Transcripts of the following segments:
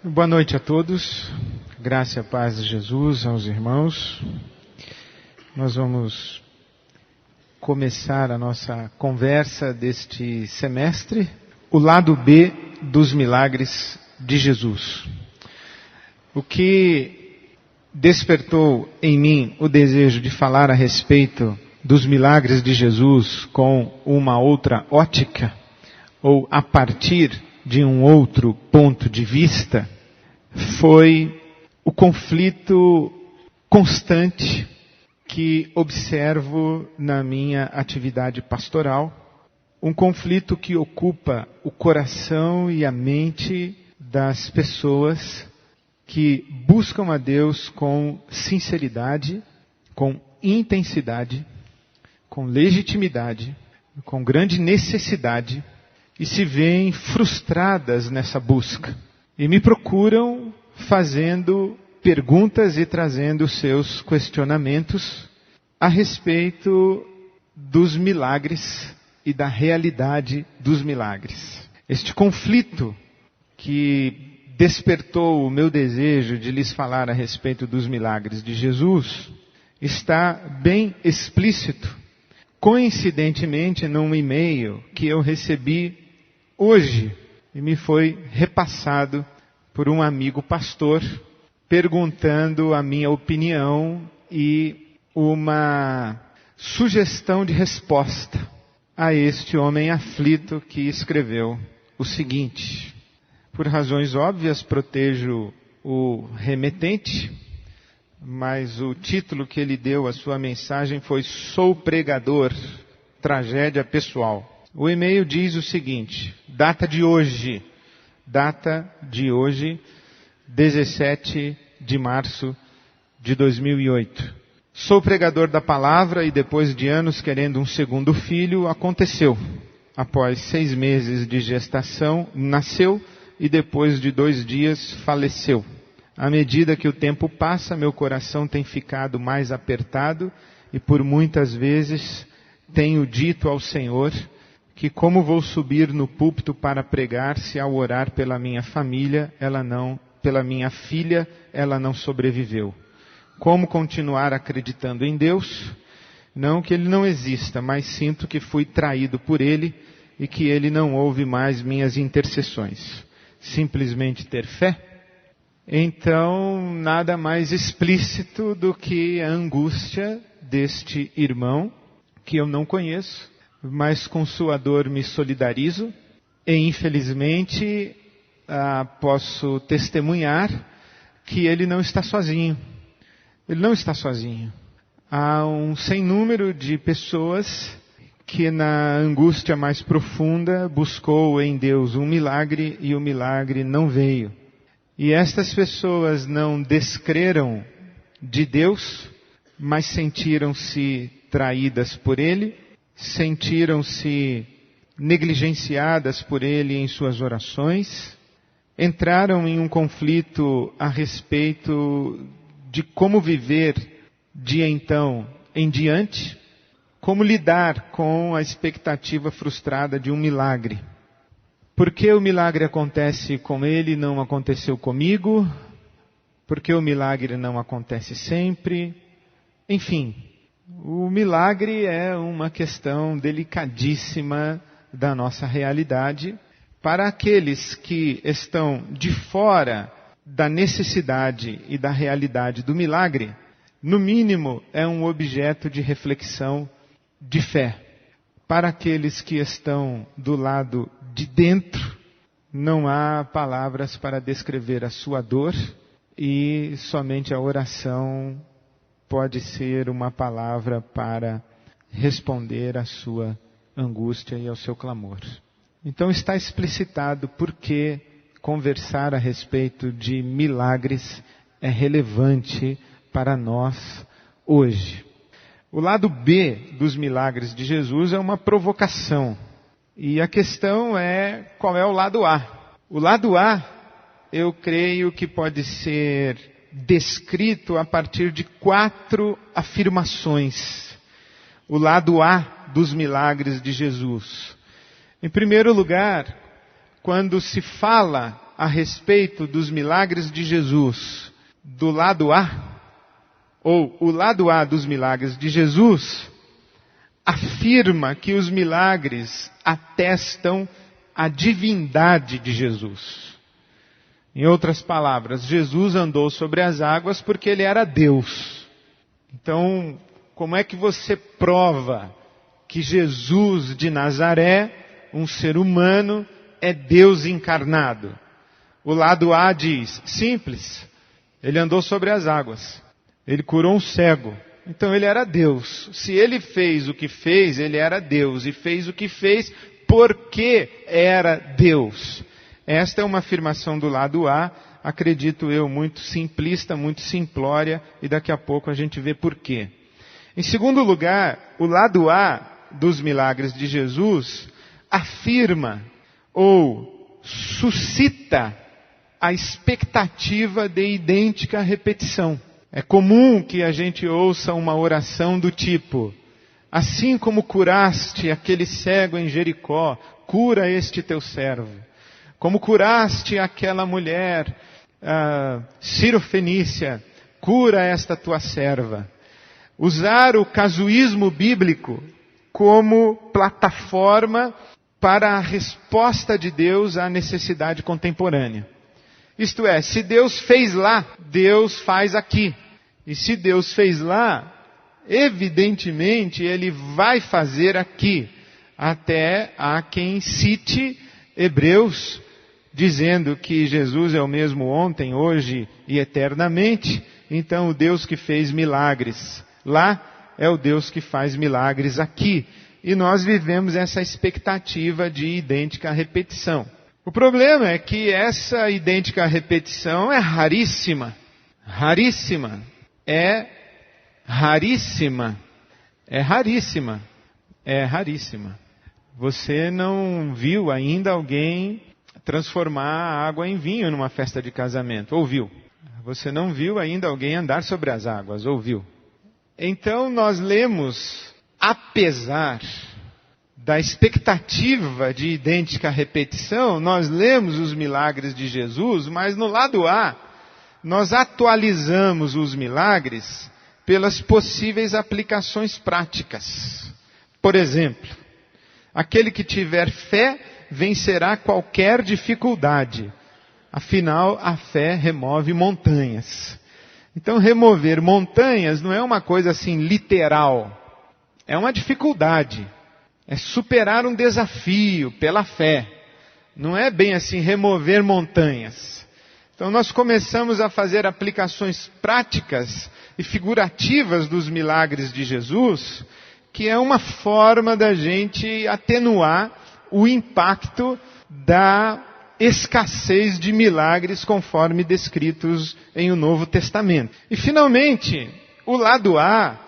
Boa noite a todos, graça e a paz de Jesus aos irmãos. Nós vamos começar a nossa conversa deste semestre, o lado B dos milagres de Jesus. O que despertou em mim o desejo de falar a respeito dos milagres de Jesus com uma outra ótica, ou a partir de um outro ponto de vista, foi o conflito constante que observo na minha atividade pastoral, um conflito que ocupa o coração e a mente das pessoas que buscam a Deus com sinceridade, com intensidade, com legitimidade, com grande necessidade, e se veem frustradas nessa busca. E me procuram fazendo perguntas e trazendo seus questionamentos a respeito dos milagres e da realidade dos milagres. Este conflito que despertou o meu desejo de lhes falar a respeito dos milagres de Jesus está bem explícito, coincidentemente num e-mail que eu recebi hoje, e me foi repassado por um amigo pastor, perguntando a minha opinião e uma sugestão de resposta a este homem aflito que escreveu o seguinte: por razões óbvias protejo o remetente, mas o título que ele deu à sua mensagem foi "Sou pregador, tragédia pessoal". O e-mail diz o seguinte, data de hoje, 17 de março de 2008. Sou pregador da palavra e depois de anos querendo um segundo filho, aconteceu. Após 6 meses de gestação, nasceu e depois de 2 dias faleceu. À medida que o tempo passa, meu coração tem ficado mais apertado e por muitas vezes tenho dito ao Senhor que como vou subir no púlpito para pregar se ao orar pela minha família, pela minha filha, ela não sobreviveu? Como continuar acreditando em Deus? Não que Ele não exista, mas sinto que fui traído por Ele e que Ele não ouve mais minhas intercessões. Simplesmente ter fé? Então, nada mais explícito do que a angústia deste irmão, que eu não conheço, mas com sua dor me solidarizo, e infelizmente posso testemunhar que ele não está sozinho. Ele não está sozinho. Há um sem número de pessoas que na angústia mais profunda buscou em Deus um milagre e o milagre não veio. E estas pessoas não descreram de Deus, mas sentiram-se traídas por Ele, sentiram-se negligenciadas por Ele em suas orações, entraram em um conflito a respeito de como viver de então em diante, como lidar com a expectativa frustrada de um milagre. Por que o milagre acontece com ele e não aconteceu comigo? Por que o milagre não acontece sempre? Enfim, o milagre é uma questão delicadíssima da nossa realidade. Para aqueles que estão de fora da necessidade e da realidade do milagre, no mínimo é um objeto de reflexão de fé. Para aqueles que estão do lado de dentro, não há palavras para descrever a sua dor e somente a oração pode ser uma palavra para responder à sua angústia e ao seu clamor. Então está explicitado por que conversar a respeito de milagres é relevante para nós hoje. O lado B dos milagres de Jesus é uma provocação. E a questão é qual é o lado A. O lado A, eu creio que pode ser descrito a partir de 4 afirmações. O lado A dos milagres de Jesus. Em primeiro lugar, quando se fala a respeito dos milagres de Jesus do lado A, ou o lado A dos milagres de Jesus, afirma que os milagres atestam a divindade de Jesus. Em outras palavras, Jesus andou sobre as águas porque ele era Deus. Então, como é que você prova que Jesus de Nazaré, um ser humano, é Deus encarnado? O lado A diz, simples, ele andou sobre as águas, ele curou um cego, então ele era Deus. Se ele fez o que fez, ele era Deus, e fez o que fez porque era Deus. Esta é uma afirmação do lado A, acredito eu, muito simplista, muito simplória, e daqui a pouco a gente vê por quê. Em segundo lugar, o lado A dos milagres de Jesus afirma ou suscita a expectativa de idêntica repetição. É comum que a gente ouça uma oração do tipo, assim como curaste aquele cego em Jericó, cura este teu servo. Como curaste aquela mulher Ciro-fenícia, cura esta tua serva. Usar o casuísmo bíblico como plataforma para a resposta de Deus à necessidade contemporânea. Isto é, se Deus fez lá, Deus faz aqui. E se Deus fez lá, evidentemente Ele vai fazer aqui. Até há quem cite Hebreus, dizendo que Jesus é o mesmo ontem, hoje e eternamente. Então o Deus que fez milagres lá é o Deus que faz milagres aqui. E nós vivemos essa expectativa de idêntica repetição. O problema é que essa idêntica repetição é raríssima. Raríssima. É raríssima. É raríssima. É raríssima. Você não viu ainda alguém transformar a água em vinho numa festa de casamento. Ouviu? Você não viu ainda alguém andar sobre as águas. Ouviu? Então nós lemos, apesar da expectativa de idêntica repetição, nós lemos os milagres de Jesus, mas no lado A, nós atualizamos os milagres pelas possíveis aplicações práticas. Por exemplo, aquele que tiver fé vencerá qualquer dificuldade. Afinal, a fé remove montanhas. Então, remover montanhas não é uma coisa assim literal. É uma dificuldade. É superar um desafio pela fé. Não é bem assim remover montanhas. Então nós começamos a fazer aplicações práticas e figurativas dos milagres de Jesus, que é uma forma da gente atenuar o impacto da escassez de milagres conforme descritos em o Novo Testamento. E finalmente, o lado A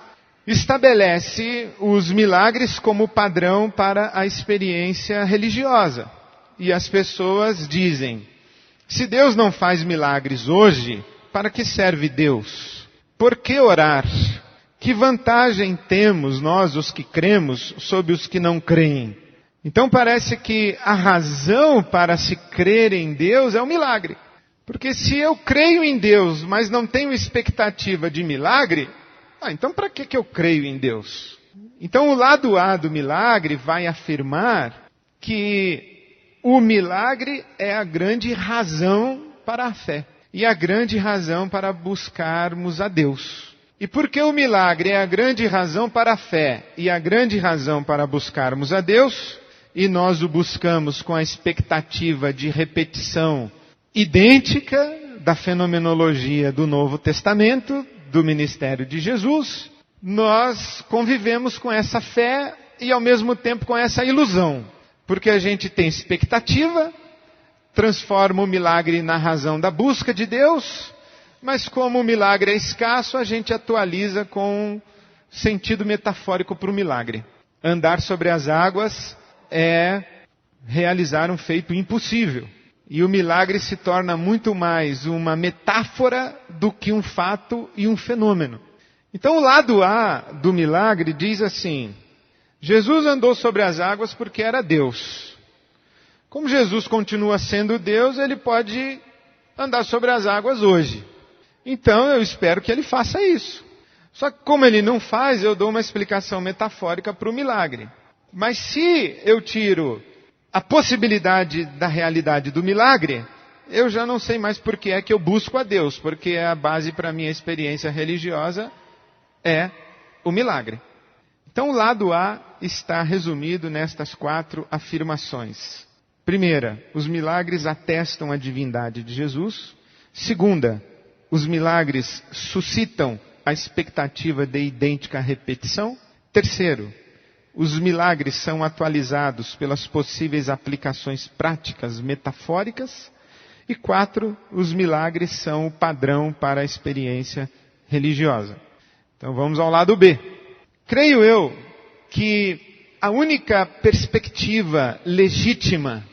estabelece os milagres como padrão para a experiência religiosa. E as pessoas dizem, se Deus não faz milagres hoje, para que serve Deus? Por que orar? Que vantagem temos nós, os que cremos, sobre os que não creem? Então parece que a razão para se crer em Deus é o milagre. Porque se eu creio em Deus, mas não tenho expectativa de milagre, então para que eu creio em Deus? Então o lado A do milagre vai afirmar que o milagre é a grande razão para a fé. E a grande razão para buscarmos a Deus. E porque o milagre é a grande razão para a fé e a grande razão para buscarmos a Deus, e nós o buscamos com a expectativa de repetição idêntica da fenomenologia do Novo Testamento, do ministério de Jesus, nós convivemos com essa fé e ao mesmo tempo com essa ilusão. Porque a gente tem expectativa, transforma o milagre na razão da busca de Deus, mas como o milagre é escasso, a gente atualiza com sentido metafórico para o milagre. Andar sobre as águas é realizar um feito impossível. E o milagre se torna muito mais uma metáfora do que um fato e um fenômeno. Então o lado A do milagre diz assim, Jesus andou sobre as águas porque era Deus. Como Jesus continua sendo Deus, ele pode andar sobre as águas hoje. Então eu espero que ele faça isso. Só que como ele não faz, eu dou uma explicação metafórica para o milagre. Mas se eu tiro a possibilidade da realidade do milagre, eu já não sei mais por que é que eu busco a Deus, porque a base para a minha experiência religiosa é o milagre. Então o lado A está resumido nestas 4 afirmações. Primeira, os milagres atestam a divindade de Jesus. Segunda, os milagres suscitam a expectativa de idêntica repetição. Terceiro, os milagres são atualizados pelas possíveis aplicações práticas metafóricas. E 4, os milagres são o padrão para a experiência religiosa. Então vamos ao lado B. Creio eu que a única perspectiva legítima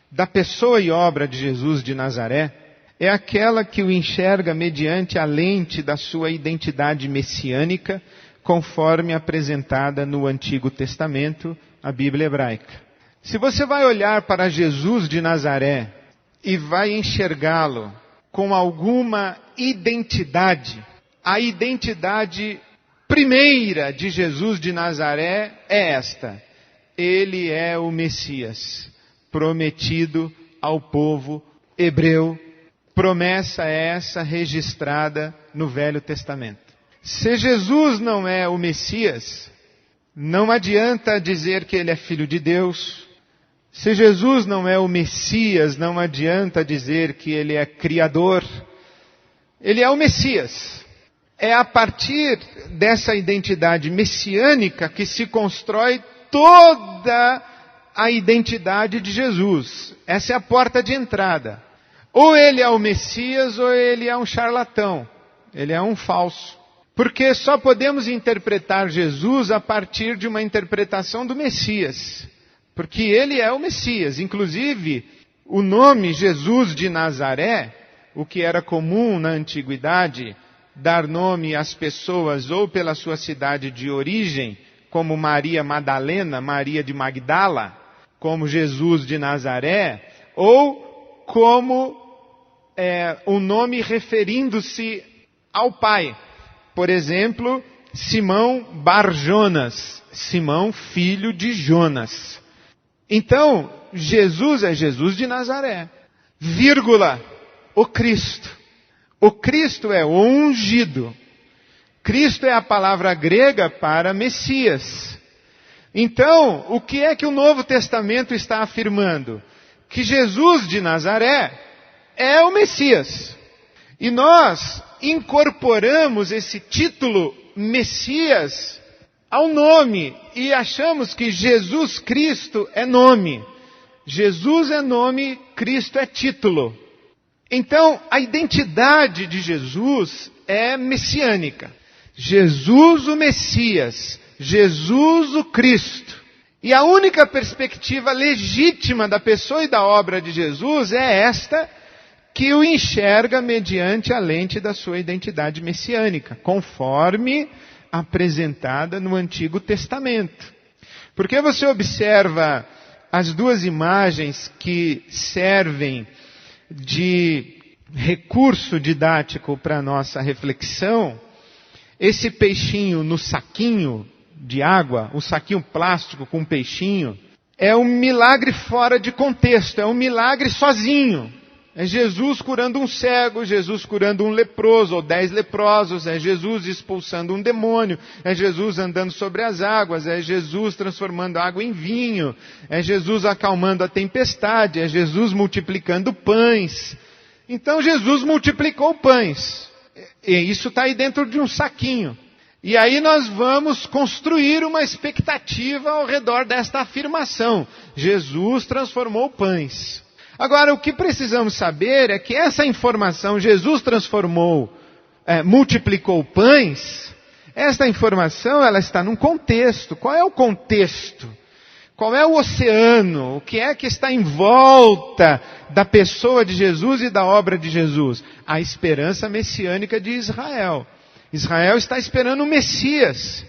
da pessoa e obra de Jesus de Nazaré é aquela que o enxerga mediante a lente da sua identidade messiânica, conforme apresentada no Antigo Testamento, a Bíblia hebraica. Se você vai olhar para Jesus de Nazaré e vai enxergá-lo com alguma identidade, a identidade primeira de Jesus de Nazaré é esta: ele é o Messias, prometido ao povo hebreu. Promessa essa registrada no Velho Testamento. Se Jesus não é o Messias, não adianta dizer que ele é filho de Deus. Se Jesus não é o Messias, não adianta dizer que ele é criador. Ele é o Messias. É a partir dessa identidade messiânica que se constrói toda a identidade de Jesus. Essa é a porta de entrada. Ou ele é o Messias ou ele é um charlatão. Ele é um falso. Porque só podemos interpretar Jesus a partir de uma interpretação do Messias. Porque ele é o Messias. Inclusive, o nome Jesus de Nazaré, o que era comum na antiguidade, dar nome às pessoas ou pela sua cidade de origem, como Maria Madalena, Maria de Magdala, como Jesus de Nazaré, ou como um nome referindo-se ao pai. Por exemplo, Simão Bar-Jonas, Simão filho de Jonas. Então, Jesus é Jesus de Nazaré, vírgula, o Cristo. O Cristo é o ungido. Cristo é a palavra grega para Messias. Então, o que é que o Novo Testamento está afirmando? Que Jesus de Nazaré é o Messias. E nós incorporamos esse título Messias ao nome e achamos que Jesus Cristo é nome. Jesus é nome, Cristo é título. Então, a identidade de Jesus é messiânica. Jesus o Messias, Jesus o Cristo. E a única perspectiva legítima da pessoa e da obra de Jesus é esta, que o enxerga mediante a lente da sua identidade messiânica, conforme apresentada no Antigo Testamento. Porque você observa as 2 imagens que servem de recurso didático para a nossa reflexão, esse peixinho no saquinho de água, o saquinho plástico com peixinho, é um milagre fora de contexto, é um milagre sozinho. É Jesus curando um cego, Jesus curando um leproso ou 10 leprosos, é Jesus expulsando um demônio, é Jesus andando sobre as águas, é Jesus transformando água em vinho, é Jesus acalmando a tempestade, é Jesus multiplicando pães. Então Jesus multiplicou pães. E isso está aí dentro de um saquinho. E aí nós vamos construir uma expectativa ao redor desta afirmação. Jesus transformou pães. Agora, o que precisamos saber é que essa informação, Jesus multiplicou pães, esta informação ela está num contexto. Qual é o contexto? Qual é o oceano? O que é que está em volta da pessoa de Jesus e da obra de Jesus? A esperança messiânica de Israel. Israel está esperando o Messias.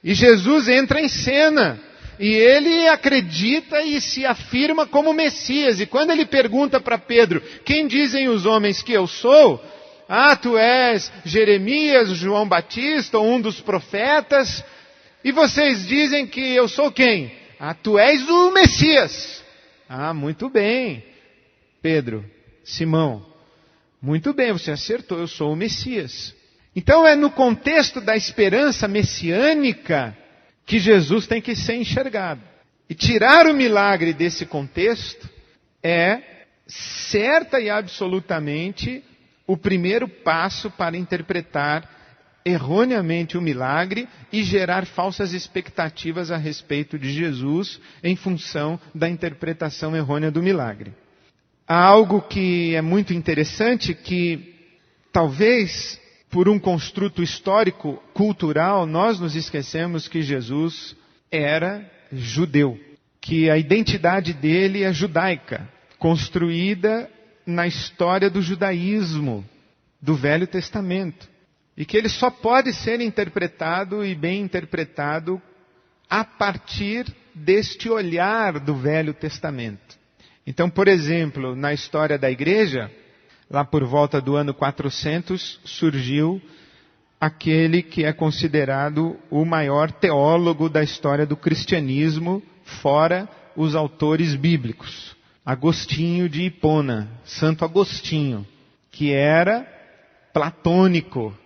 E Jesus entra em cena. e ele acredita e se afirma como Messias. E quando ele pergunta para Pedro, quem dizem os homens que eu sou? Ah, tu és Jeremias, João Batista, ou um dos profetas, e vocês dizem que eu sou quem? Ah, tu és o Messias. Ah, muito bem, Pedro, Simão, muito bem, você acertou, eu sou o Messias. Então é no contexto da esperança messiânica que Jesus tem que ser enxergado. E tirar o milagre desse contexto é certa e absolutamente o primeiro passo para interpretar erroneamente o milagre e gerar falsas expectativas a respeito de Jesus em função da interpretação errônea do milagre. Há algo que é muito interessante que talvez por um construto histórico, cultural, nós nos esquecemos que Jesus era judeu, que a identidade dele é judaica, construída na história do judaísmo, do Velho Testamento, e que ele só pode ser interpretado e bem interpretado a partir deste olhar do Velho Testamento. Então, por exemplo, na história da igreja, lá por volta do ano 400, surgiu aquele que é considerado o maior teólogo da história do cristianismo, fora os autores bíblicos. Agostinho de Hipona, Santo Agostinho, que era platônico,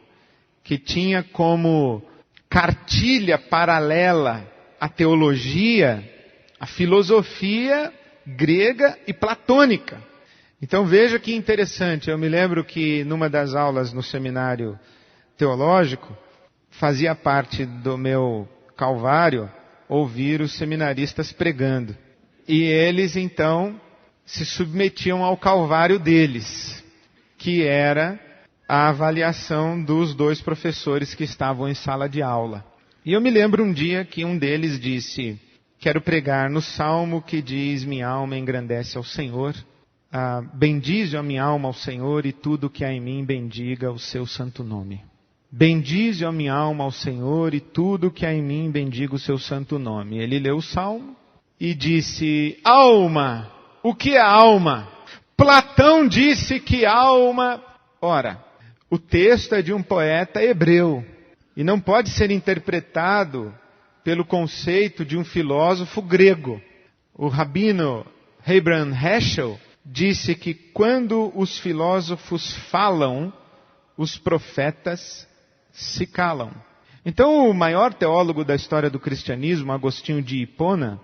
que tinha como cartilha paralela a teologia, a filosofia grega e platônica. Então veja que interessante, eu me lembro que numa das aulas no seminário teológico, fazia parte do meu calvário ouvir os seminaristas pregando. E eles então se submetiam ao calvário deles, que era a avaliação dos dois professores que estavam em sala de aula. E eu me lembro um dia que um deles disse, quero pregar no salmo que diz, minha alma engrandece ao Senhor. Bendize a minha alma ao Senhor e tudo que há em mim bendiga o seu santo nome. Bendize a minha alma ao Senhor e tudo que há em mim bendiga o seu santo nome. Ele leu o salmo e disse, alma, o que é alma? Platão disse que alma... Ora, o texto é de um poeta hebreu e não pode ser interpretado pelo conceito de um filósofo grego. O rabino Abraham Heschel disse que quando os filósofos falam, os profetas se calam. Então o maior teólogo da história do cristianismo, Agostinho de Hipona,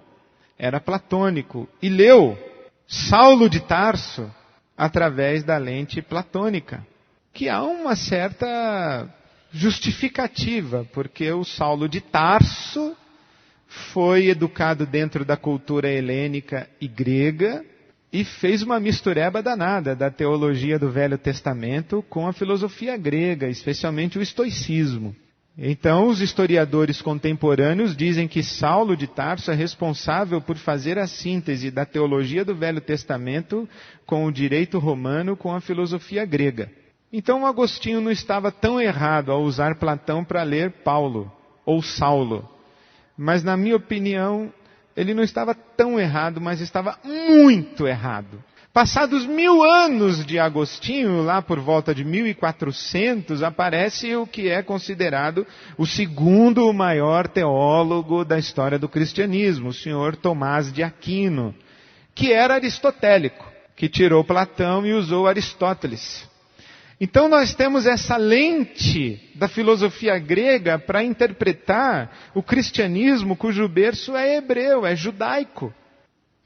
era platônico e leu Saulo de Tarso através da lente platônica, que há uma certa justificativa, porque o Saulo de Tarso foi educado dentro da cultura helênica e grega e fez uma mistureba danada da teologia do Velho Testamento com a filosofia grega, especialmente o estoicismo. Então, os historiadores contemporâneos dizem que Saulo de Tarso é responsável por fazer a síntese da teologia do Velho Testamento com o direito romano, com a filosofia grega. Então, Agostinho não estava tão errado ao usar Platão para ler Paulo ou Saulo. Mas, na minha opinião, ele não estava tão errado, mas estava muito errado. Passados 1000 anos de Agostinho, lá por volta de 1400, aparece o que é considerado o segundo maior teólogo da história do cristianismo, o senhor Tomás de Aquino, que era aristotélico, que tirou Platão e usou Aristóteles. Então nós temos essa lente da filosofia grega para interpretar o cristianismo cujo berço é hebreu, é judaico.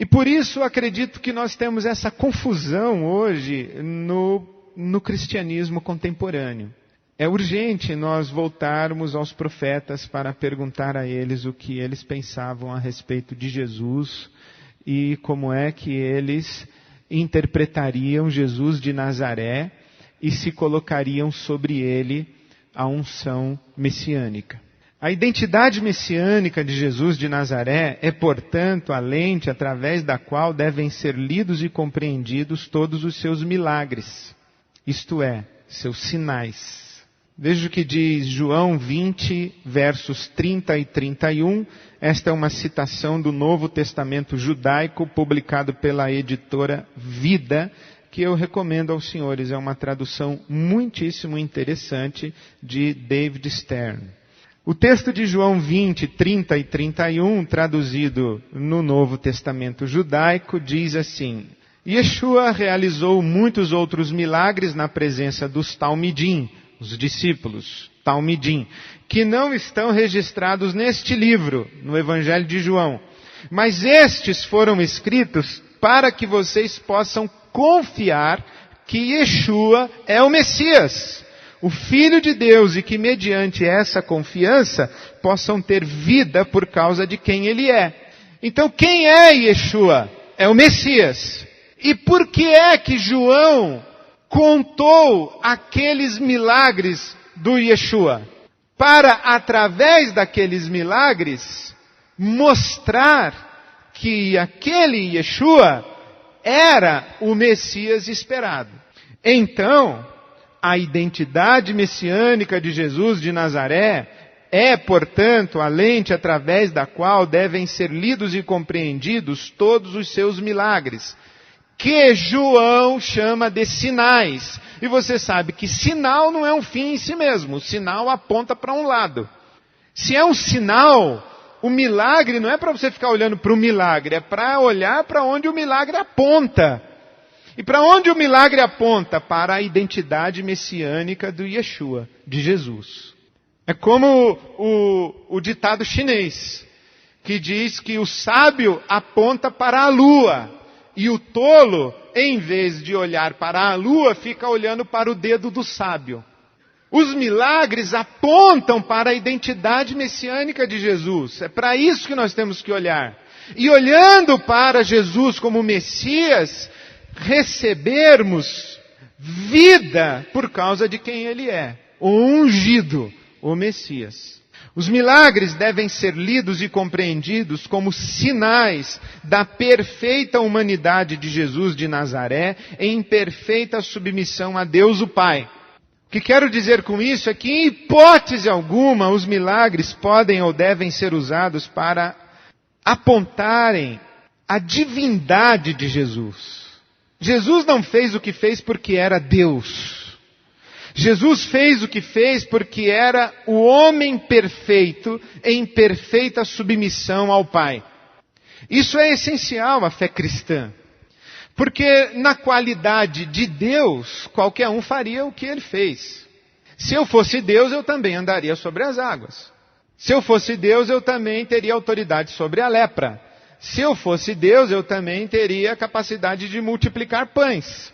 E por isso acredito que nós temos essa confusão hoje no cristianismo contemporâneo. É urgente nós voltarmos aos profetas para perguntar a eles o que eles pensavam a respeito de Jesus e como é que eles interpretariam Jesus de Nazaré e se colocariam sobre ele a unção messiânica. A identidade messiânica de Jesus de Nazaré é, portanto, a lente através da qual devem ser lidos e compreendidos todos os seus milagres, isto é, seus sinais. Veja o que diz João 20, versos 30 e 31. Esta é uma citação do Novo Testamento judaico, publicado pela editora Vida, que eu recomendo aos senhores. É uma tradução muitíssimo interessante de David Stern. O texto de João 20, 30 e 31, traduzido no Novo Testamento judaico, diz assim: Yeshua realizou muitos outros milagres na presença dos Talmidim, os discípulos, Talmidim, que não estão registrados neste livro, no Evangelho de João. Mas estes foram escritos para que vocês possam confiar que Yeshua é o Messias, o Filho de Deus, e que mediante essa confiança possam ter vida por causa de quem Ele é. Então quem é Yeshua? É o Messias. E por que é que João contou aqueles milagres do Yeshua? Para, através daqueles milagres, mostrar que aquele Yeshua era o Messias esperado. Então, a identidade messiânica de Jesus de Nazaré é, portanto, a lente através da qual devem ser lidos e compreendidos todos os seus milagres, que João chama de sinais. E você sabe que sinal não é um fim em si mesmo. O sinal aponta para um lado. Se é um sinal, o milagre não é para você ficar olhando para o milagre, é para olhar para onde o milagre aponta. E para onde o milagre aponta? Para a identidade messiânica do Yeshua, de Jesus. É como o ditado chinês, que diz que o sábio aponta para a lua. E o tolo, em vez de olhar para a lua, fica olhando para o dedo do sábio. Os milagres apontam para a identidade messiânica de Jesus. É para isso que nós temos que olhar. E olhando para Jesus como Messias, recebermos vida por causa de quem Ele é. O ungido, o Messias. Os milagres devem ser lidos e compreendidos como sinais da perfeita humanidade de Jesus de Nazaré em perfeita submissão a Deus o Pai. O que quero dizer com isso é que, em hipótese alguma, os milagres podem ou devem ser usados para apontarem a divindade de Jesus. Jesus não fez o que fez porque era Deus. Jesus fez o que fez porque era o homem perfeito em perfeita submissão ao Pai. Isso é essencial à fé cristã. Porque na qualidade de Deus, qualquer um faria o que Ele fez. Se eu fosse Deus, eu também andaria sobre as águas. Se eu fosse Deus, eu também teria autoridade sobre a lepra. Se eu fosse Deus, eu também teria capacidade de multiplicar pães.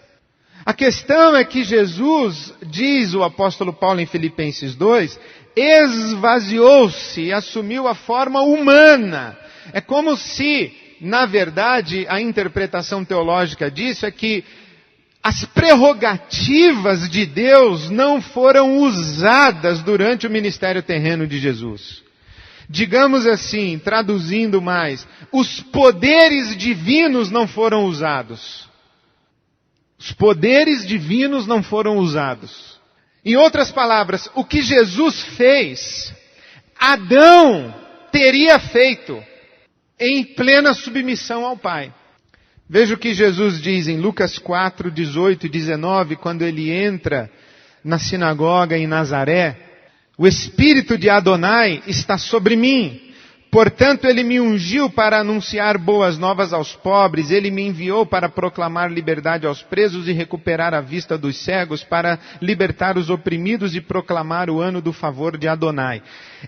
A questão é que Jesus, diz o apóstolo Paulo em Filipenses 2, esvaziou-se e assumiu a forma humana. É como se, na verdade, a interpretação teológica disso é que as prerrogativas de Deus não foram usadas durante o ministério terreno de Jesus. Digamos assim, traduzindo mais, os poderes divinos não foram usados. Os poderes divinos não foram usados. Em outras palavras, o que Jesus fez, Adão teria feito em plena submissão ao Pai. Veja o que Jesus diz em Lucas 4, 18 e 19, quando ele entra na sinagoga em Nazaré. O Espírito de Adonai está sobre mim. Portanto, Ele me ungiu para anunciar boas novas aos pobres. Ele me enviou para proclamar liberdade aos presos e recuperar a vista dos cegos, para libertar os oprimidos e proclamar o ano do favor de Adonai.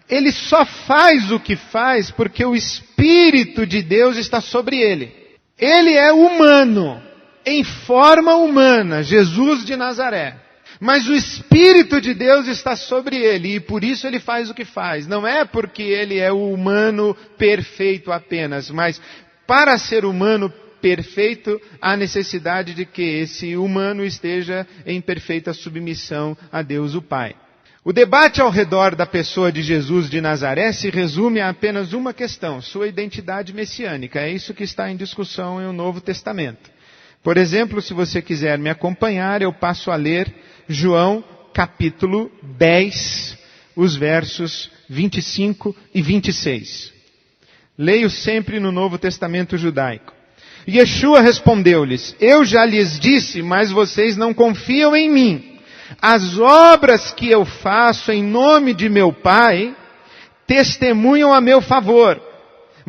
Ele só faz o que faz porque o Espírito de Deus está sobre ele. Ele é humano, em forma humana, Jesus de Nazaré. Mas o Espírito de Deus está sobre ele e por isso ele faz o que faz. Não é porque ele é o humano perfeito apenas, mas para ser humano perfeito, há necessidade de que esse humano esteja em perfeita submissão a Deus o Pai. O debate ao redor da pessoa de Jesus de Nazaré se resume a apenas uma questão, sua identidade messiânica. É isso que está em discussão em o Novo Testamento. Por exemplo, se você quiser me acompanhar, eu passo a ler João capítulo 10, os versos 25 e 26. Leio sempre no Novo Testamento judaico. Yeshua respondeu-lhes: eu já lhes disse, mas vocês não confiam em mim. As obras que eu faço em nome de meu Pai testemunham a meu favor.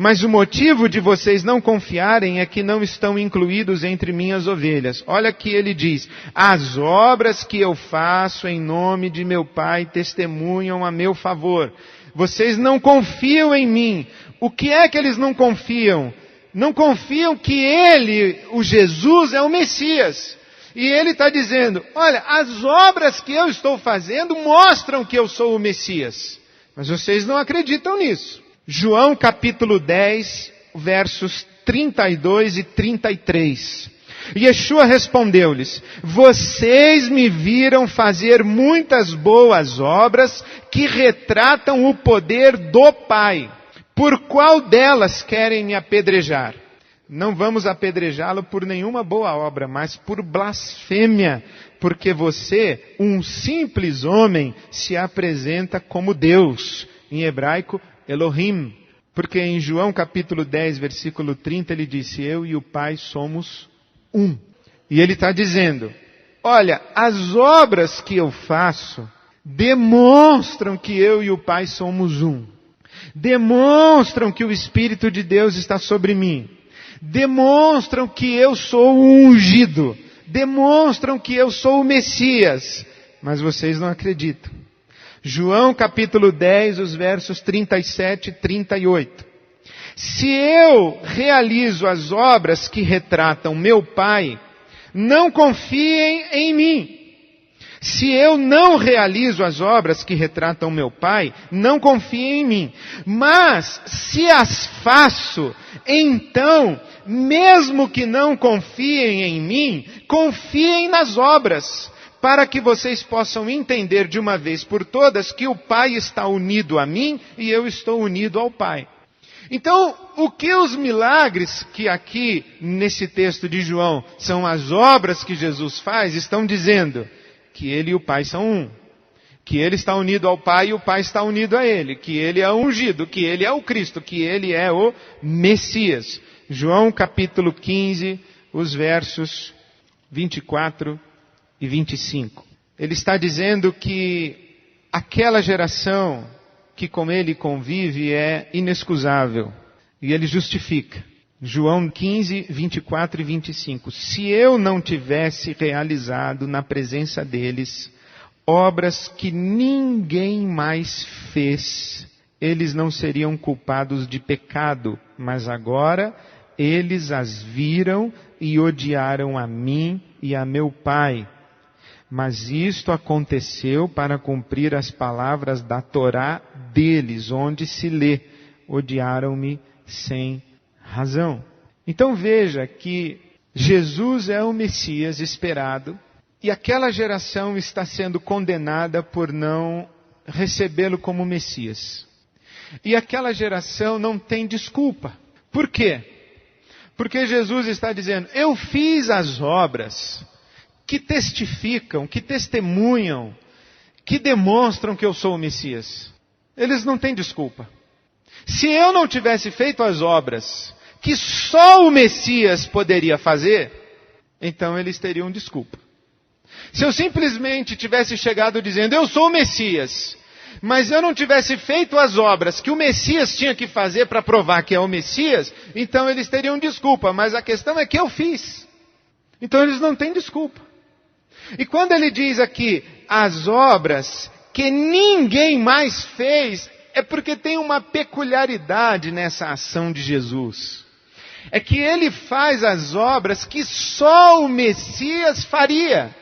Mas o motivo de vocês não confiarem é que não estão incluídos entre minhas ovelhas. Olha que ele diz: as obras que eu faço em nome de meu Pai testemunham a meu favor. Vocês não confiam em mim. O que é que eles não confiam? Não confiam que ele, o Jesus, é o Messias. E ele está dizendo: olha, as obras que eu estou fazendo mostram que eu sou o Messias. Mas vocês não acreditam nisso. João capítulo 10, versos 32 e 33. Yeshua respondeu-lhes: vocês me viram fazer muitas boas obras que retratam o poder do Pai. Por qual delas querem me apedrejar? Não vamos apedrejá-lo por nenhuma boa obra, mas por blasfêmia, porque você, um simples homem, se apresenta como Deus. Em hebraico, Elohim. Porque em João capítulo 10, versículo 30, ele disse: eu e o Pai somos um. E ele está dizendo: olha, as obras que eu faço demonstram que eu e o Pai somos um. Demonstram que o Espírito de Deus está sobre mim. Demonstram que eu sou o ungido. Demonstram que eu sou o Messias. Mas vocês não acreditam. João capítulo 10, os versos 37 e 38. Se eu realizo as obras que retratam meu Pai, não confiem em mim. Se eu não realizo as obras que retratam meu Pai, não confiem em mim. Mas, se as faço, então, mesmo que não confiem em mim, confiem nas obras, para que vocês possam entender de uma vez por todas que o Pai está unido a mim e eu estou unido ao Pai. Então, o que os milagres que aqui, nesse texto de João, são as obras que Jesus faz, estão dizendo? Que ele e o Pai são um. Que ele está unido ao Pai e o Pai está unido a ele. Que ele é o ungido, que ele é o Cristo, que ele é o Messias. João capítulo 15, os versos 24 e 25. Ele está dizendo que aquela geração que com ele convive é inexcusável. E ele justifica. João 15, 24 e 25. Se eu não tivesse realizado na presença deles obras que ninguém mais fez, eles não seriam culpados de pecado, mas agora eles as viram e odiaram a mim e a meu Pai. Mas isto aconteceu para cumprir as palavras da Torá deles, onde se lê: odiaram-me sem razão. Então veja que Jesus é o Messias esperado e aquela geração está sendo condenada por não recebê-lo como Messias. E aquela geração não tem desculpa. Por quê? Porque Jesus está dizendo: eu fiz as obras que testificam, que testemunham, que demonstram que eu sou o Messias. Eles não têm desculpa. Se eu não tivesse feito as obras que só o Messias poderia fazer, então eles teriam desculpa. Se eu simplesmente tivesse chegado dizendo: eu sou o Messias, mas eu não tivesse feito as obras que o Messias tinha que fazer para provar que é o Messias, então eles teriam desculpa. Mas a questão é que eu fiz. Então eles não têm desculpa. E quando ele diz aqui, as obras que ninguém mais fez, é porque tem uma peculiaridade nessa ação de Jesus. É que ele faz as obras que só o Messias faria.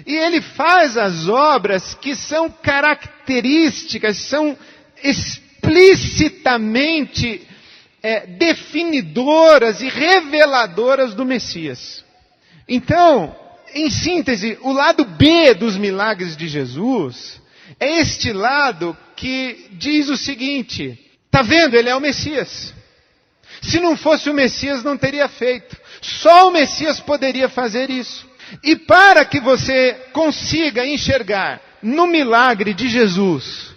E ele faz as obras que são características, são explicitamente definidoras e reveladoras do Messias. Então, em síntese, o lado B dos milagres de Jesus é este lado que diz o seguinte: está vendo? Ele é o Messias. Se não fosse o Messias, não teria feito. Só o Messias poderia fazer isso. E para que você consiga enxergar no milagre de Jesus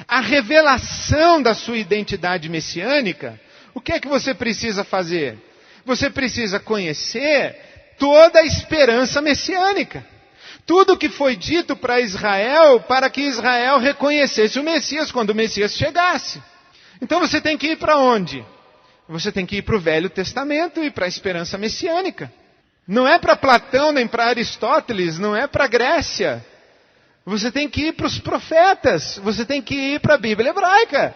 a revelação da sua identidade messiânica, o que é que você precisa fazer? Você precisa conhecer toda a esperança messiânica. Tudo que foi dito para Israel, para que Israel reconhecesse o Messias quando o Messias chegasse. Então você tem que ir para onde? Você tem que ir para o Velho Testamento e para a esperança messiânica. Não é para Platão nem para Aristóteles, não é para a Grécia. Você tem que ir para os profetas, você tem que ir para a Bíblia hebraica.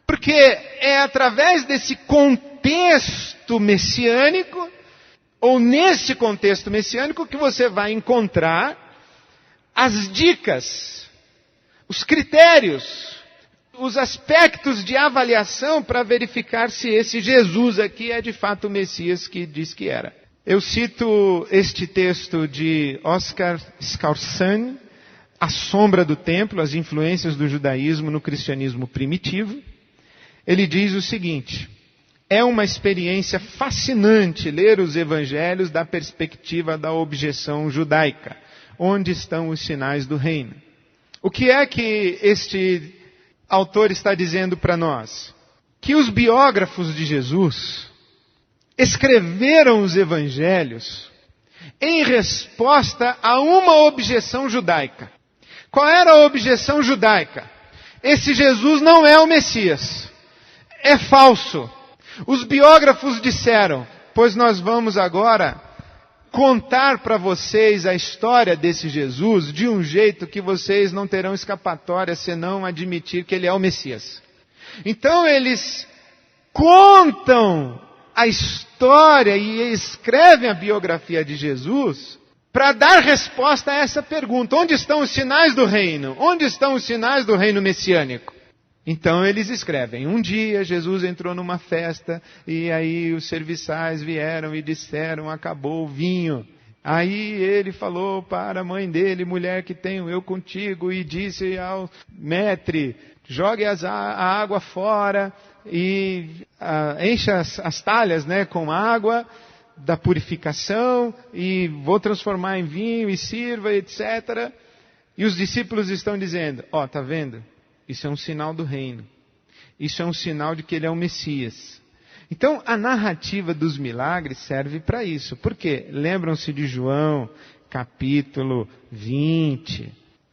Porque é através desse contexto messiânico, ou nesse contexto messiânico, que você vai encontrar as dicas, os critérios, os aspectos de avaliação para verificar se esse Jesus aqui é de fato o Messias que diz que era. Eu cito este texto de Oscar Scarsani, A Sombra do Templo, as influências do judaísmo no cristianismo primitivo. Ele diz o seguinte: é uma experiência fascinante ler os evangelhos da perspectiva da objeção judaica. Onde estão os sinais do reino? O que é que este autor está dizendo para nós? Que os biógrafos de Jesus escreveram os evangelhos em resposta a uma objeção judaica. Qual era a objeção judaica? Esse Jesus não é o Messias. É falso. Os biógrafos disseram: pois nós vamos agora contar para vocês a história desse Jesus de um jeito que vocês não terão escapatória senão admitir que ele é o Messias. Então eles contam a história e escrevem a biografia de Jesus para dar resposta a essa pergunta: onde estão os sinais do reino? Onde estão os sinais do reino messiânico? Então eles escrevem: um dia Jesus entrou numa festa e aí os serviçais vieram e disseram: acabou o vinho. Aí ele falou para a mãe dele: mulher, que tenho eu contigo? E disse ao maître: jogue a água fora e encha as talhas, com água da purificação e vou transformar em vinho e sirva, etc. E os discípulos estão dizendo: tá vendo? Isso é um sinal do reino. Isso é um sinal de que ele é o Messias. Então, a narrativa dos milagres serve para isso. Por quê? Lembram-se de João, capítulo 20.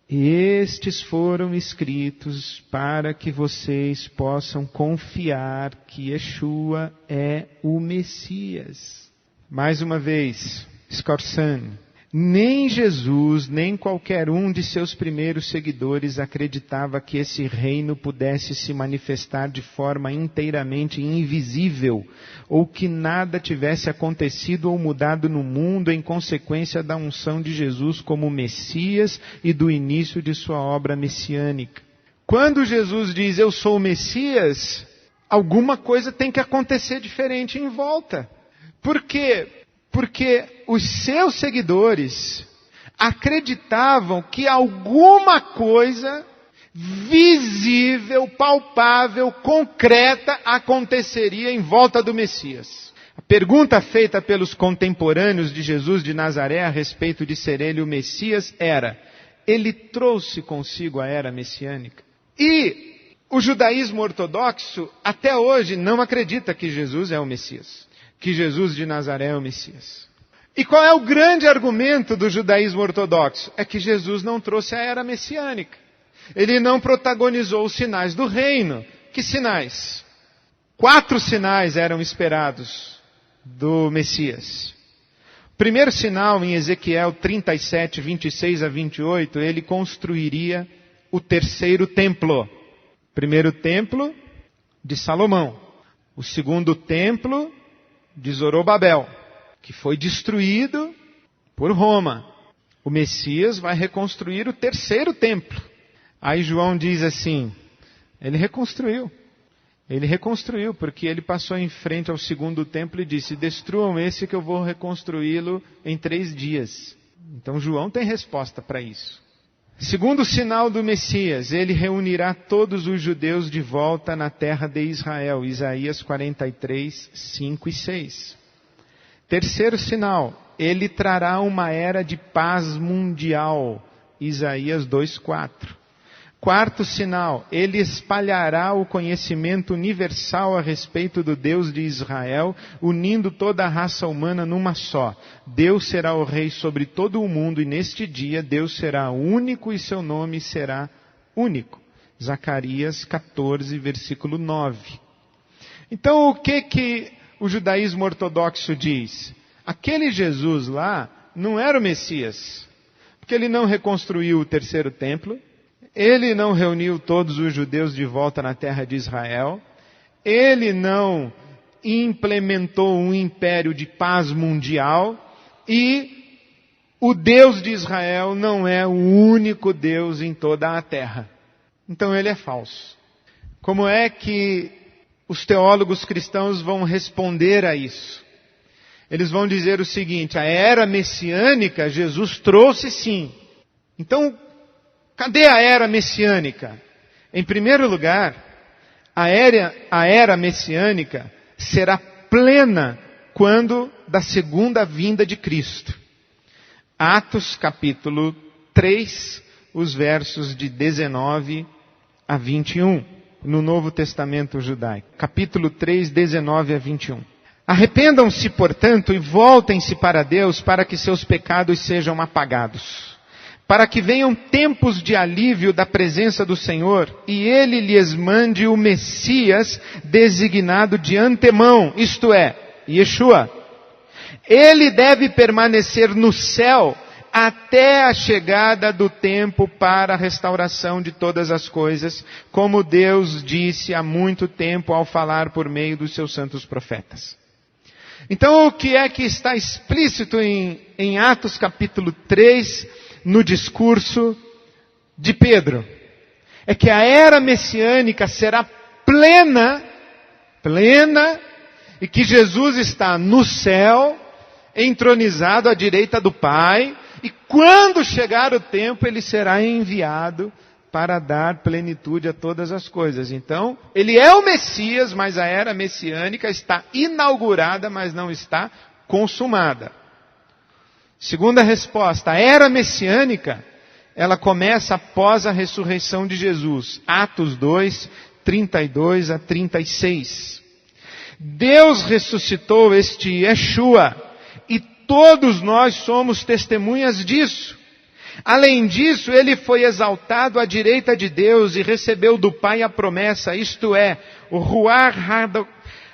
Estes foram escritos para que vocês possam confiar que Yeshua é o Messias. Mais uma vez, Scorsani. Nem Jesus, nem qualquer um de seus primeiros seguidores acreditava que esse reino pudesse se manifestar de forma inteiramente invisível, ou que nada tivesse acontecido ou mudado no mundo em consequência da unção de Jesus como Messias e do início de sua obra messiânica. Quando Jesus diz: eu sou o Messias, alguma coisa tem que acontecer diferente em volta. Por quê? Porque os seus seguidores acreditavam que alguma coisa visível, palpável, concreta aconteceria em volta do Messias. A pergunta feita pelos contemporâneos de Jesus de Nazaré a respeito de ser ele o Messias era: ele trouxe consigo a era messiânica? E o judaísmo ortodoxo até hoje não acredita que Jesus é o Messias, que Jesus de Nazaré é o Messias. E qual é o grande argumento do judaísmo ortodoxo? É que Jesus não trouxe a era messiânica. Ele não protagonizou os sinais do reino. Que sinais? 4 sinais eram esperados do Messias. O primeiro sinal, em Ezequiel 37, 26 a 28, ele construiria o 3º templo. Primeiro templo de Salomão. O 2º templo de Zorobabel, que foi destruído por Roma. O Messias vai reconstruir o 3º templo. Aí João diz assim: ele reconstruiu, porque ele passou em frente ao 2º templo e disse: destruam esse que eu vou reconstruí-lo em 3 dias. Então João tem resposta para isso. Segundo sinal do Messias, ele reunirá todos os judeus de volta na terra de Israel. Isaías 43, 5 e 6. Terceiro sinal, ele trará uma era de paz mundial. Isaías 2:4. Quarto sinal, ele espalhará o conhecimento universal a respeito do Deus de Israel, unindo toda a raça humana numa só. Deus será o rei sobre todo o mundo e neste dia Deus será único e seu nome será único. Zacarias 14, versículo 9. Então o que o judaísmo ortodoxo diz? Aquele Jesus lá não era o Messias, porque ele não reconstruiu o terceiro templo, ele não reuniu todos os judeus de volta na terra de Israel, ele não implementou um império de paz mundial, e o Deus de Israel não é o único Deus em toda a terra. Então ele é falso. Como é que os teólogos cristãos vão responder a isso? Eles vão dizer o seguinte: a era messiânica Jesus trouxe sim. Então, cadê a era messiânica? Em primeiro lugar, a era messiânica será plena quando da segunda vinda de Cristo. Atos capítulo 3, os versos de 19 a 21, no Novo Testamento judaico. Capítulo 3, 19 a 21. Arrependam-se, portanto, e voltem-se para Deus, para que seus pecados sejam apagados, para que venham tempos de alívio da presença do Senhor, e Ele lhes mande o Messias designado de antemão, isto é, Yeshua. Ele deve permanecer no céu até a chegada do tempo para a restauração de todas as coisas, como Deus disse há muito tempo ao falar por meio dos seus santos profetas. Então, o que é que está explícito em Atos capítulo 3, no discurso de Pedro? É que a era messiânica será plena, e que Jesus está no céu, entronizado à direita do Pai, e quando chegar o tempo, ele será enviado para dar plenitude a todas as coisas. Então, ele é o Messias, mas a era messiânica está inaugurada, mas não está consumada. Segunda resposta, a era messiânica, ela começa após a ressurreição de Jesus. Atos 2, 32 a 36. Deus ressuscitou este Yeshua, e todos nós somos testemunhas disso. Além disso, ele foi exaltado à direita de Deus e recebeu do Pai a promessa, isto é, o Ruach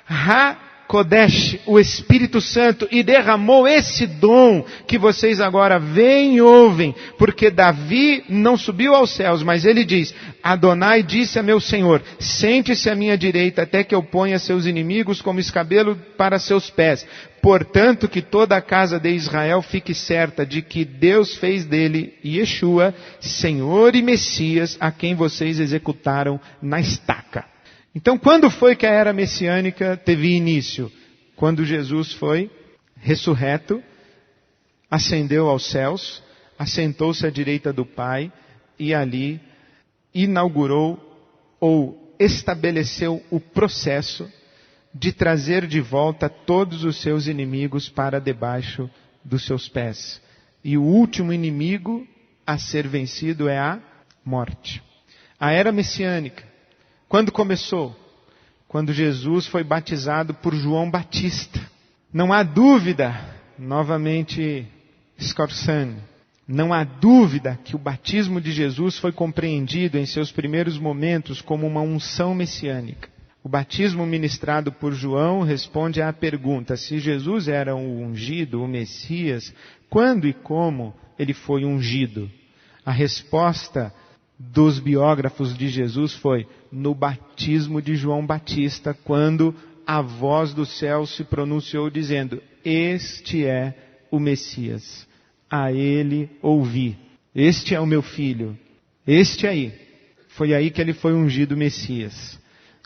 HaKodesh, o Espírito Santo, e derramou esse dom que vocês agora veem e ouvem, porque Davi não subiu aos céus, mas ele diz: Adonai disse a meu Senhor, sente-se à minha direita até que eu ponha seus inimigos como escabelo para seus pés. Portanto, que toda a casa de Israel fique certa de que Deus fez dele Yeshua, Senhor e Messias, a quem vocês executaram na estaca. Então, quando foi que a era messiânica teve início? Quando Jesus foi ressurreto, ascendeu aos céus, assentou-se à direita do Pai e ali inaugurou ou estabeleceu o processo de trazer de volta todos os seus inimigos para debaixo dos seus pés. E o último inimigo a ser vencido é a morte. A era messiânica, quando começou? Quando Jesus foi batizado por João Batista. Não há dúvida, novamente Scorsese, não há dúvida que o batismo de Jesus foi compreendido em seus primeiros momentos como uma unção messiânica. O batismo ministrado por João responde à pergunta: se Jesus era o ungido, o Messias, quando e como ele foi ungido? A resposta dos biógrafos de Jesus foi: no batismo de João Batista, quando a voz do céu se pronunciou dizendo: este é o Messias, a ele ouvi, este é o meu filho, este aí. Foi aí que ele foi ungido Messias.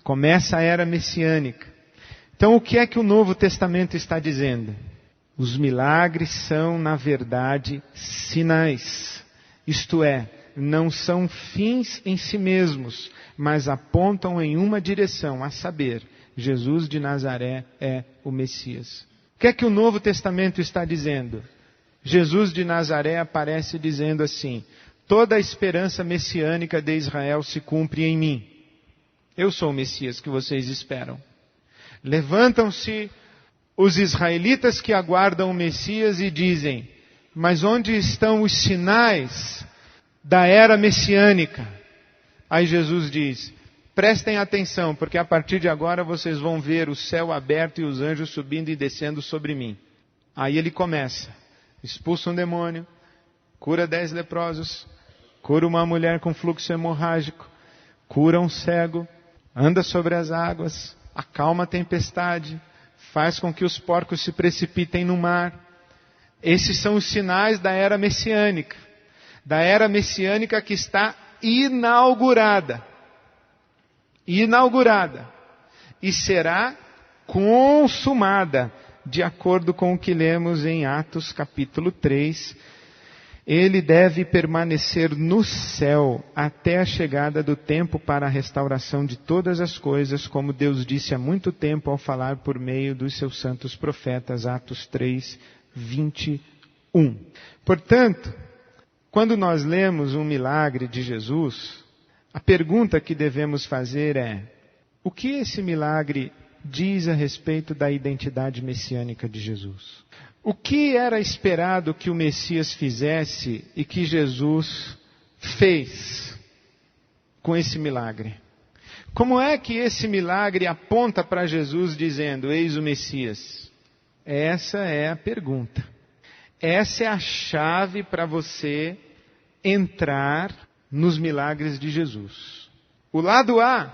Começa a era messiânica. Então, o que é que o Novo Testamento está dizendo? Os milagres são, na verdade, sinais. Isto é, não são fins em si mesmos, mas apontam em uma direção, a saber, Jesus de Nazaré é o Messias. O que é que o Novo Testamento está dizendo? Jesus de Nazaré aparece dizendo assim: toda a esperança messiânica de Israel se cumpre em mim. Eu sou o Messias que vocês esperam. Levantam-se os israelitas que aguardam o Messias e dizem: mas onde estão os sinais da era messiânica? Aí Jesus diz: prestem atenção, porque a partir de agora vocês vão ver o céu aberto e os anjos subindo e descendo sobre mim. Aí ele começa: expulsa um demônio, cura 10 leprosos, cura uma mulher com fluxo hemorrágico, cura um cego, anda sobre as águas, acalma a tempestade, faz com que os porcos se precipitem no mar. Esses são os sinais da era messiânica que está inaugurada, e será consumada, de acordo com o que lemos em Atos capítulo 3, ele deve permanecer no céu até a chegada do tempo para a restauração de todas as coisas, como Deus disse há muito tempo ao falar por meio dos seus santos profetas. Atos 3, 21. Portanto, quando nós lemos um milagre de Jesus, a pergunta que devemos fazer é: o que esse milagre diz a respeito da identidade messiânica de Jesus? O que era esperado que o Messias fizesse e que Jesus fez com esse milagre? Como é que esse milagre aponta para Jesus dizendo: eis o Messias? Essa é a pergunta. Essa é a chave para você entrar nos milagres de Jesus. O lado A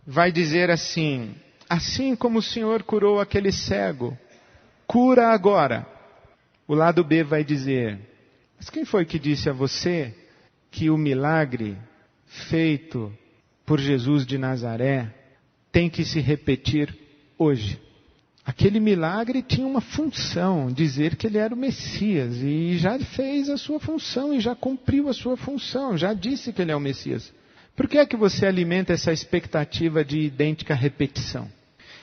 vai dizer assim: assim como o Senhor curou aquele cego, cura agora. O lado B vai dizer: mas quem foi que disse a você que o milagre feito por Jesus de Nazaré tem que se repetir hoje? Aquele milagre tinha uma função, dizer que ele era o Messias, e já fez a sua função, e já cumpriu a sua função, já disse que ele é o Messias. Por que é que você alimenta essa expectativa de idêntica repetição?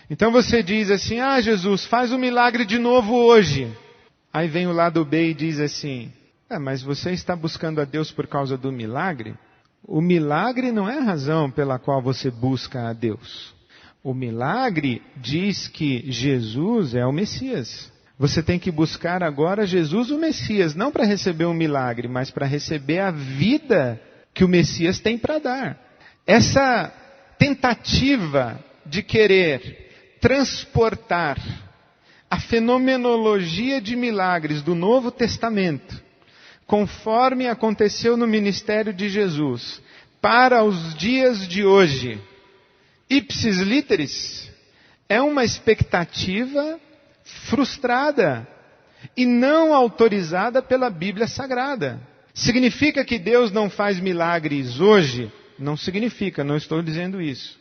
Então você diz assim: ah, Jesus, faz o milagre de novo hoje. Aí vem o lado B e diz assim: mas você está buscando a Deus por causa do milagre? O milagre não é a razão pela qual você busca a Deus. O milagre diz que Jesus é o Messias. Você tem que buscar agora Jesus o Messias, não para receber um milagre, mas para receber a vida que o Messias tem para dar. Essa tentativa de querer transportar a fenomenologia de milagres do Novo Testamento, conforme aconteceu no ministério de Jesus, para os dias de hoje, ipsis literis, é uma expectativa frustrada e não autorizada pela Bíblia Sagrada. Significa que Deus não faz milagres hoje? Não significa, não estou dizendo isso.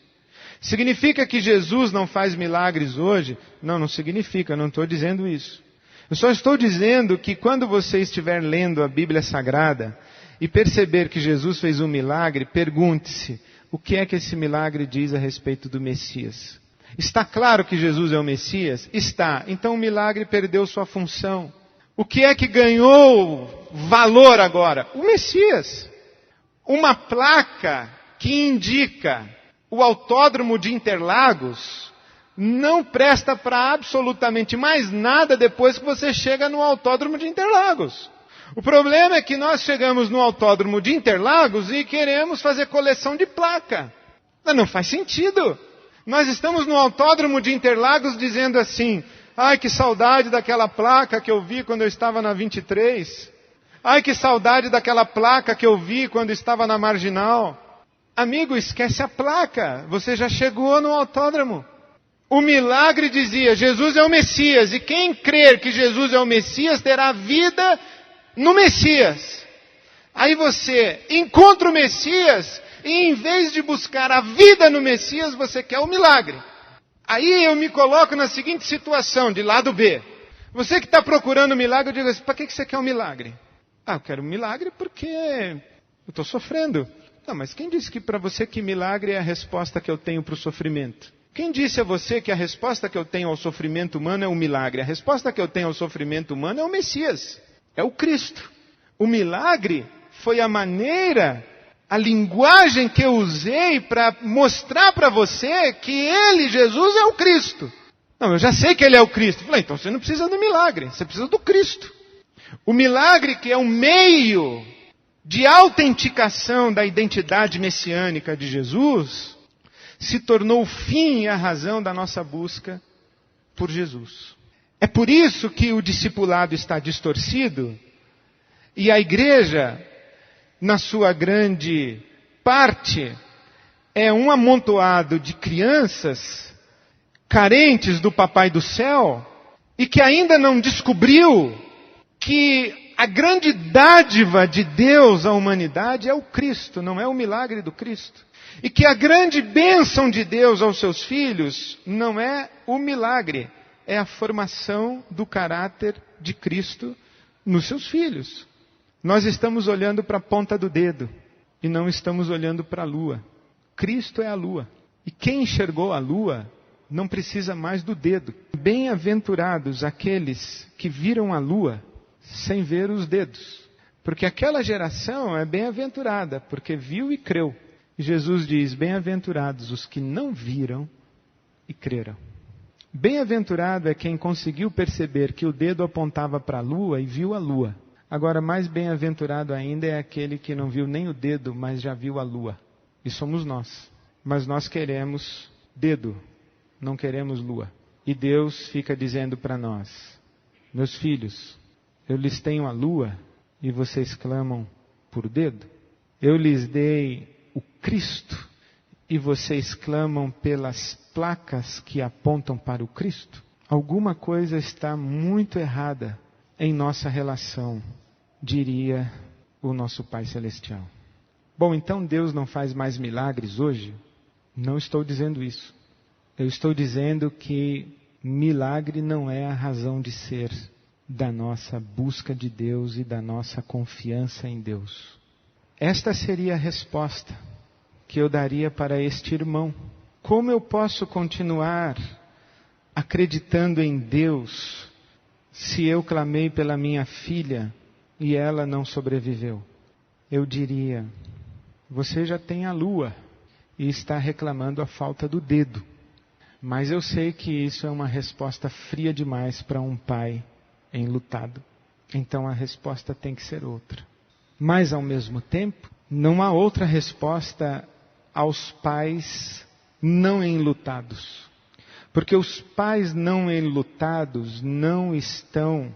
Significa que Jesus não faz milagres hoje? Não, não significa, não estou dizendo isso. Eu só estou dizendo que quando você estiver lendo a Bíblia Sagrada e perceber que Jesus fez um milagre, pergunte-se: o que é que esse milagre diz a respeito do Messias? Está claro que Jesus é o Messias? Está. Então o milagre perdeu sua função. O que é que ganhou valor agora? O Messias. Uma placa que indica o autódromo de Interlagos não presta para absolutamente mais nada depois que você chega no autódromo de Interlagos. O problema é que nós chegamos no autódromo de Interlagos e queremos fazer coleção de placa. Não faz sentido. Nós estamos no autódromo de Interlagos dizendo assim: ai, que saudade daquela placa que eu vi quando eu estava na 23. Ai, que saudade daquela placa que eu vi quando estava na Marginal. Amigo, esquece a placa. Você já chegou no autódromo. O milagre dizia: Jesus é o Messias. E quem crer que Jesus é o Messias terá vida no Messias. Aí você encontra o Messias e em vez de buscar a vida no Messias, você quer o milagre. Aí eu me coloco na seguinte situação, de lado B. Você que está procurando o milagre, eu digo assim: para que você quer um milagre? Eu quero um milagre porque eu estou sofrendo. Não, mas quem disse que para você que milagre é a resposta que eu tenho para o sofrimento? Quem disse a você que a resposta que eu tenho ao sofrimento humano é o milagre? A resposta que eu tenho ao sofrimento humano é o Messias, é o Cristo. O milagre foi a maneira, a linguagem que eu usei para mostrar para você que Ele, Jesus, é o Cristo. Não, eu já sei que Ele é o Cristo. Falei, então você não precisa do milagre, você precisa do Cristo. O milagre, que é um meio de autenticação da identidade messiânica de Jesus, se tornou o fim e a razão da nossa busca por Jesus. É por isso que o discipulado está distorcido e a igreja, na sua grande parte, é um amontoado de crianças carentes do Papai do Céu e que ainda não descobriu que a grande dádiva de Deus à humanidade é o Cristo, não é o milagre do Cristo. E que a grande bênção de Deus aos seus filhos não é o milagre, é a formação do caráter de Cristo nos seus filhos. Nós estamos olhando para a ponta do dedo e não estamos olhando para a lua. Cristo é a lua. E quem enxergou a lua não precisa mais do dedo. Bem-aventurados aqueles que viram a lua sem ver os dedos. Porque aquela geração é bem-aventurada, porque viu e creu. Jesus diz, bem-aventurados os que não viram e creram. Bem-aventurado é quem conseguiu perceber que o dedo apontava para a lua e viu a lua. Agora, mais bem-aventurado ainda é aquele que não viu nem o dedo, mas já viu a lua. E somos nós. Mas nós queremos dedo, não queremos lua. E Deus fica dizendo para nós, meus filhos, eu lhes tenho a lua e vocês clamam por dedo. Eu lhes dei o Cristo e vocês clamam pelas placas que apontam para o Cristo. Alguma coisa está muito errada em nossa relação, diria o nosso Pai Celestial. Bom, então Deus não faz mais milagres hoje? Não estou dizendo isso. Eu estou dizendo que milagre não é a razão de ser da nossa busca de Deus e da nossa confiança em Deus. Esta seria a resposta que eu daria para este irmão. Como eu posso continuar acreditando em Deus se eu clamei pela minha filha e ela não sobreviveu? Eu diria, você já tem a lua e está reclamando a falta do dedo. Mas eu sei que isso é uma resposta fria demais para um pai enlutado. Então a resposta tem que ser outra. Mas ao mesmo tempo, não há outra resposta aos pais não enlutados. Porque os pais não enlutados não estão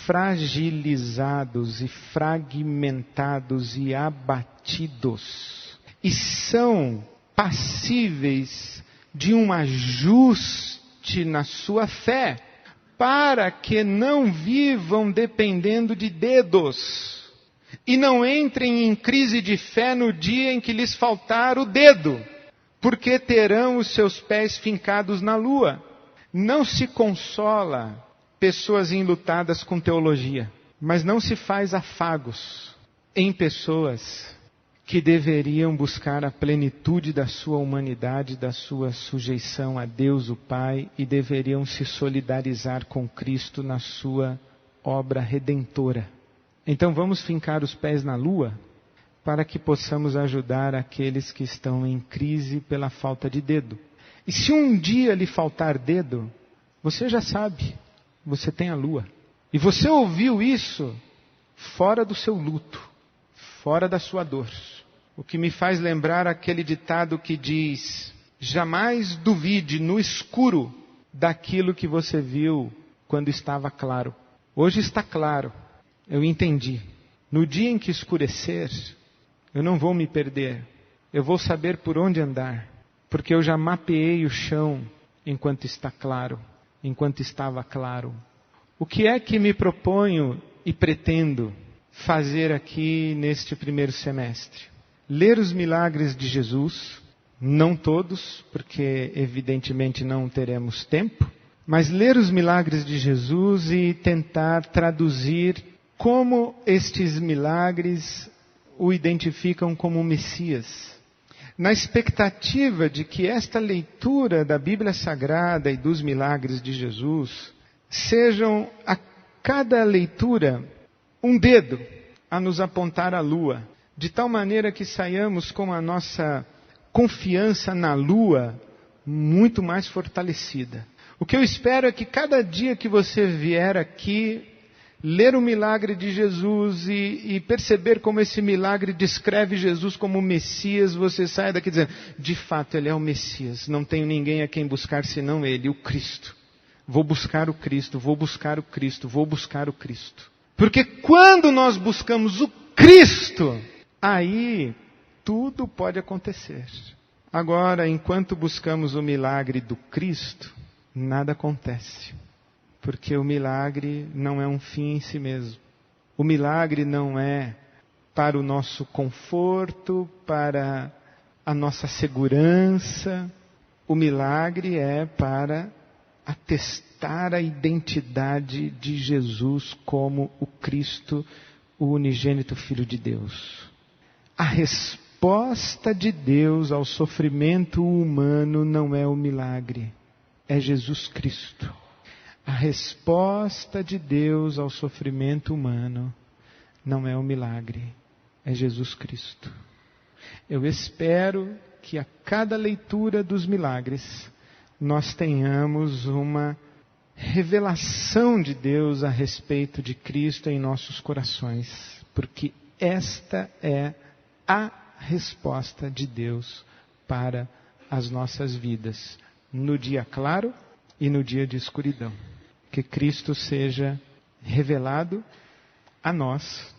fragilizados e fragmentados e abatidos. E são passíveis de um ajuste na sua fé, para que não vivam dependendo de dedos. E não entrem em crise de fé no dia em que lhes faltar o dedo, porque terão os seus pés fincados na lua. Não se consola pessoas enlutadas com teologia, mas não se faz afagos em pessoas que deveriam buscar a plenitude da sua humanidade, da sua sujeição a Deus o Pai, e deveriam se solidarizar com Cristo na sua obra redentora. Então vamos fincar os pés na lua, para que possamos ajudar aqueles que estão em crise pela falta de dedo. E se um dia lhe faltar dedo, você já sabe, você tem a lua. E você ouviu isso fora do seu luto, fora da sua dor. O que me faz lembrar aquele ditado que diz, jamais duvide no escuro daquilo que você viu quando estava claro. Hoje está claro, eu entendi. No dia em que escurecer, eu não vou me perder. Eu vou saber por onde andar, porque eu já mapeei o chão enquanto está claro, enquanto estava claro. O que é que me proponho e pretendo fazer aqui neste primeiro semestre? Ler os milagres de Jesus, não todos, porque evidentemente não teremos tempo, mas ler os milagres de Jesus e tentar traduzir como estes milagres o identificam como Messias. na expectativa de que esta leitura da Bíblia Sagrada e dos milagres de Jesus sejam a cada leitura um dedo a nos apontar à lua, de tal maneira que saiamos com a nossa confiança na lua muito mais fortalecida. O que eu espero é que cada dia que você vier aqui, ler o milagre de Jesus e perceber como esse milagre descreve Jesus como Messias, você saia daqui dizendo, de fato ele é o Messias, não tenho ninguém a quem buscar senão ele, o Cristo. Vou buscar o Cristo, vou buscar o Cristo, vou buscar o Cristo. Porque quando nós buscamos o Cristo, aí tudo pode acontecer. Agora, enquanto buscamos o milagre do Cristo, nada acontece. Porque o milagre não é um fim em si mesmo. O milagre não é para o nosso conforto, para a nossa segurança. O milagre é para atestar a identidade de Jesus como o Cristo, o unigênito Filho de Deus. A resposta de Deus ao sofrimento humano não é o milagre, é Jesus Cristo. A resposta de Deus ao sofrimento humano não é o milagre, é Jesus Cristo. Eu espero que a cada leitura dos milagres nós tenhamos uma revelação de Deus a respeito de Cristo em nossos corações, porque esta é a resposta de Deus para as nossas vidas, no dia claro e no dia de escuridão. Que Cristo seja revelado a nós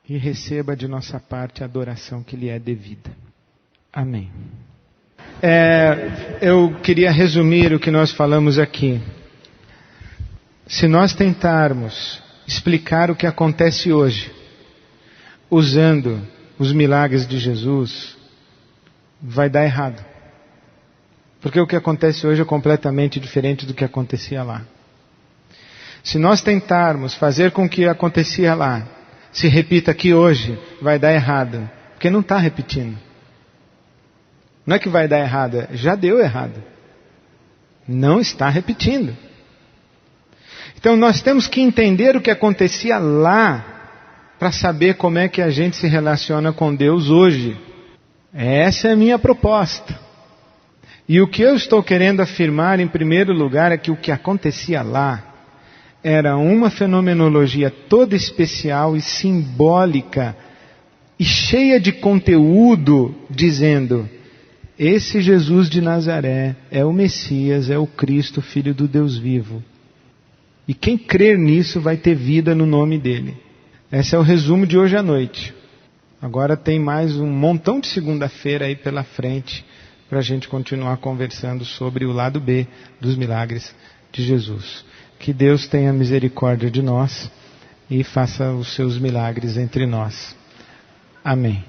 e receba de nossa parte a adoração que lhe é devida. Amém. Eu queria resumir o que nós falamos aqui. Se nós tentarmos explicar o que acontece hoje, usando os milagres de Jesus, vai dar errado. Porque o que acontece hoje é completamente diferente do que acontecia lá. Se nós tentarmos fazer com que acontecia lá se repita aqui hoje, vai dar errado. Porque não está repetindo. Não é que vai dar errado, já deu errado. Não está repetindo. Então nós temos que entender o que acontecia lá para saber como é que a gente se relaciona com Deus hoje. Essa é a minha proposta. E o que eu estou querendo afirmar em primeiro lugar é que o que acontecia lá era uma fenomenologia toda especial e simbólica e cheia de conteúdo, dizendo: esse Jesus de Nazaré é o Messias, é o Cristo, Filho do Deus vivo. E quem crer nisso vai ter vida no nome dele. Esse é o resumo de hoje à noite. Agora tem mais um montão de segunda-feira aí pela frente para a gente continuar conversando sobre o lado B dos milagres de Jesus. Que Deus tenha misericórdia de nós e faça os seus milagres entre nós. Amém.